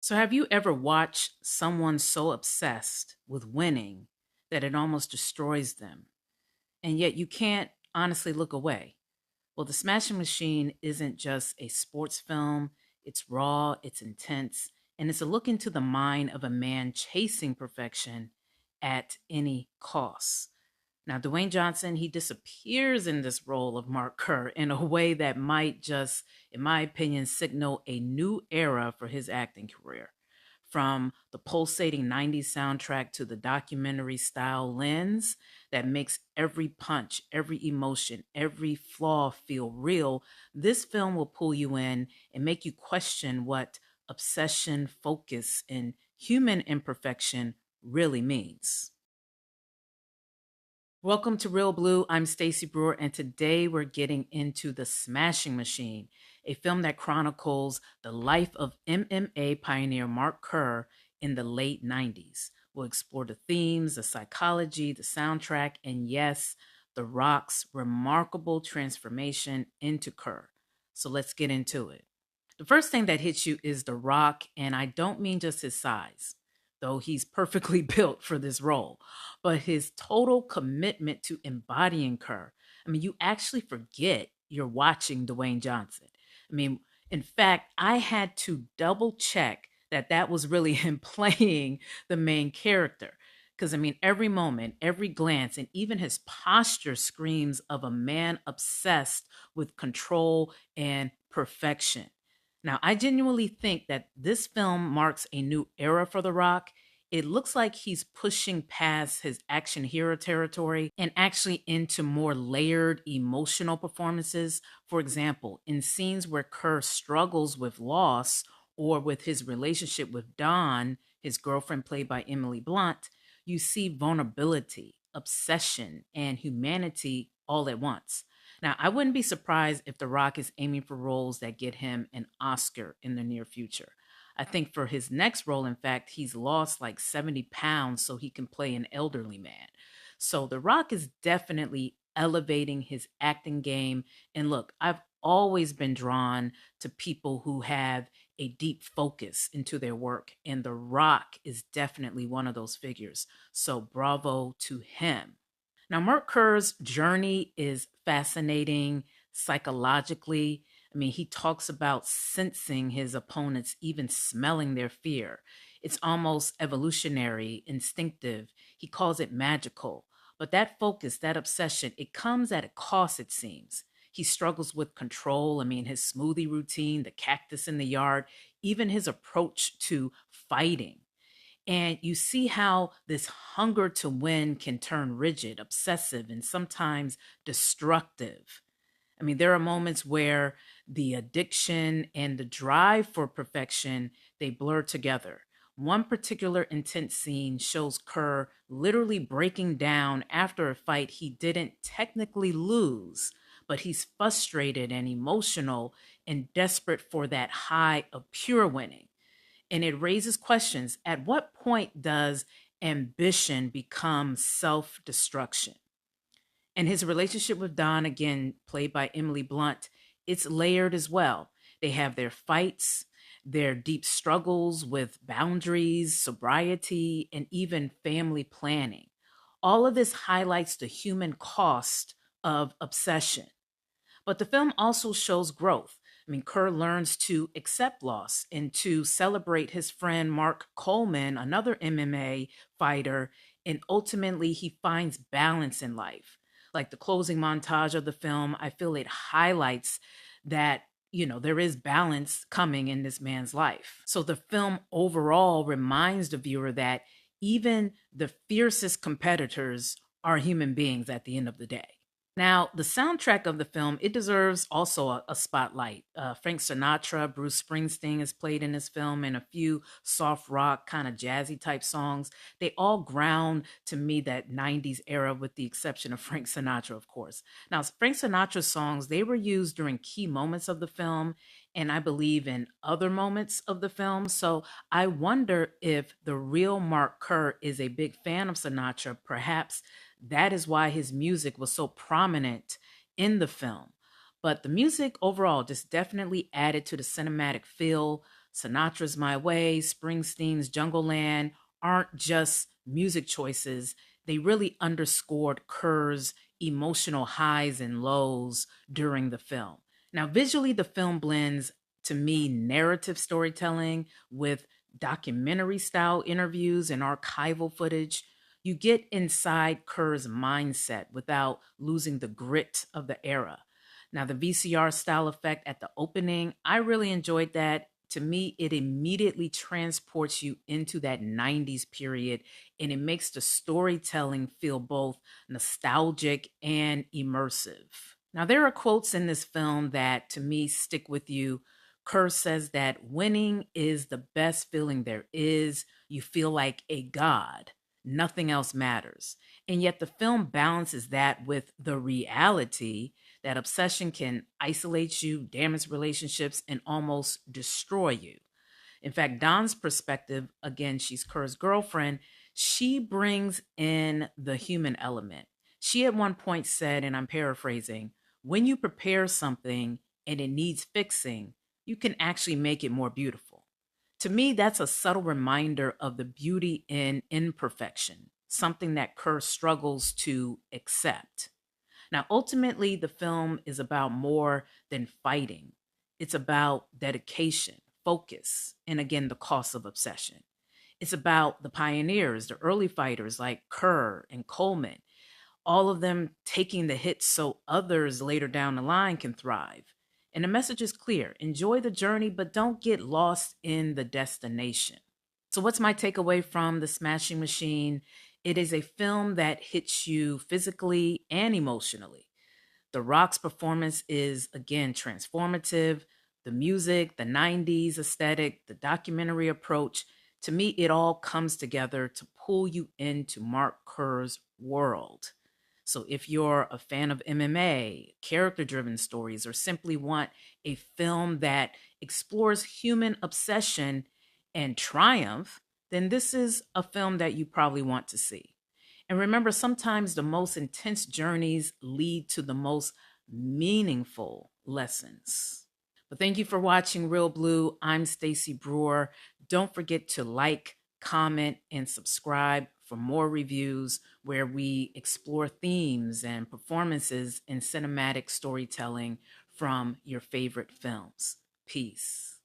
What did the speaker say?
So, have you ever watched someone so obsessed with winning that it almost destroys them, and yet you can't honestly look away? Well, The Smashing Machine isn't just a sports film, it's raw, it's intense, and it's a look into the mind of a man chasing perfection at any cost. Now, Dwayne Johnson, he disappears in this role of Mark Kerr in a way that might just, in my opinion, signal a new era for his acting career. From the pulsating 90s soundtrack to the documentary style lens that makes every punch, every emotion, every flaw feel real, this film will pull you in and make you question what obsession, focus, and human imperfection really means. Welcome to Real Blue. I'm Stacey Brewer, and today we're getting into The Smashing Machine, a film that chronicles the life of MMA pioneer Mark Kerr in the late 90s. We'll explore the themes, the psychology, the soundtrack, and yes, The Rock's remarkable transformation into Kerr. So let's get into it. The first thing that hits you is The Rock, and I don't mean just his size, though he's perfectly built for this role, but his total commitment to embodying Kerr. I mean, you actually forget you're watching Dwayne Johnson. I mean, in fact, I had to double check that that was really him playing the main character. Because, I mean, every moment, every glance, and even his posture screams of a man obsessed with control and perfection. Now, I genuinely think that this film marks a new era for The Rock. It looks like he's pushing past his action hero territory and actually into more layered emotional performances. For example, in scenes where Kerr struggles with loss or with his relationship with Dawn, his girlfriend played by Emily Blunt, you see vulnerability, obsession, and humanity all at once. Now, I wouldn't be surprised if The Rock is aiming for roles that get him an Oscar in the near future. I think for his next role, in fact, he's lost like 70 pounds so he can play an elderly man. So The Rock is definitely elevating his acting game. And look, I've always been drawn to people who have a deep focus into their work, and The Rock is definitely one of those figures. So bravo to him. Now, Mark Kerr's journey is fascinating psychologically. I mean, he talks about sensing his opponents, even smelling their fear. It's almost evolutionary, instinctive. He calls it magical. But that focus, that obsession, it comes at a cost, it seems. He struggles with control. I mean, his smoothie routine, the cactus in the yard, even his approach to fighting. And you see how this hunger to win can turn rigid, obsessive, and sometimes destructive. I mean, there are moments where the addiction and the drive for perfection, they blur together. One particular intense scene shows Kerr literally breaking down after a fight he didn't technically lose, but he's frustrated and emotional and desperate for that high of pure winning. And it raises questions. At what point does ambition become self destruction? And his relationship with Don, again, played by Emily Blunt, it's layered as well. They have their fights, their deep struggles with boundaries, sobriety, and even family planning. All of this highlights the human cost of obsession. But the film also shows growth. I mean, Kerr learns to accept loss and to celebrate his friend Mark Coleman, another MMA fighter, and ultimately he finds balance in life. Like the closing montage of the film, I feel it highlights that, there is balance coming in this man's life. So the film overall reminds the viewer that even the fiercest competitors are human beings at the end of the day. Now, the soundtrack of the film, it deserves also a spotlight. Frank Sinatra, Bruce Springsteen is played in this film, and a few soft rock, kind of jazzy type songs. They all ground to me that 90s era, with the exception of Frank Sinatra, of course. Now, Frank Sinatra's songs, they were used during key moments of the film, and I believe in other moments of the film. So I wonder if the real Mark Kerr is a big fan of Sinatra. Perhaps that is why his music was so prominent in the film. But the music overall just definitely added to the cinematic feel. Sinatra's My Way, Springsteen's Jungle Land aren't just music choices. They really underscored Kerr's emotional highs and lows during the film. Now, visually, the film blends, to me, narrative storytelling with documentary style interviews and archival footage. You get inside Kerr's mindset without losing the grit of the era. Now, the VCR style effect at the opening, I really enjoyed that. To me, it immediately transports you into that 90s period, and it makes the storytelling feel both nostalgic and immersive. Now, there are quotes in this film that to me stick with you. Kerr says that winning is the best feeling there is. You feel like a god. Nothing else matters. And yet the film balances that with the reality that obsession can isolate you, damage relationships, and almost destroy you. In fact, Dawn's perspective, again, she's Kerr's girlfriend, she brings in the human element. She at one point said, and I'm paraphrasing, when you prepare something and it needs fixing, you can actually make it more beautiful. To me, that's a subtle reminder of the beauty in imperfection, something that Kerr struggles to accept. Now, ultimately, the film is about more than fighting. It's about dedication, focus, and again, the cost of obsession. It's about the pioneers, the early fighters like Kerr and Coleman, all of them taking the hits so others later down the line can thrive. And the message is clear: enjoy the journey, but don't get lost in the destination. So, what's my takeaway from The Smashing Machine? It is a film that hits you physically and emotionally. The Rock's performance is, again, transformative. The music, the 90s aesthetic, the documentary approach, to me, it all comes together to pull you into Mark Kerr's world. So if you're a fan of MMA, character driven stories, or simply want a film that explores human obsession and triumph, then this is a film that you probably want to see. And remember, sometimes the most intense journeys lead to the most meaningful lessons. But thank you for watching Real Blue. I'm Stacey Brewer. Don't forget to like, comment, and subscribe for more reviews where we explore themes and performances in cinematic storytelling from your favorite films. Peace.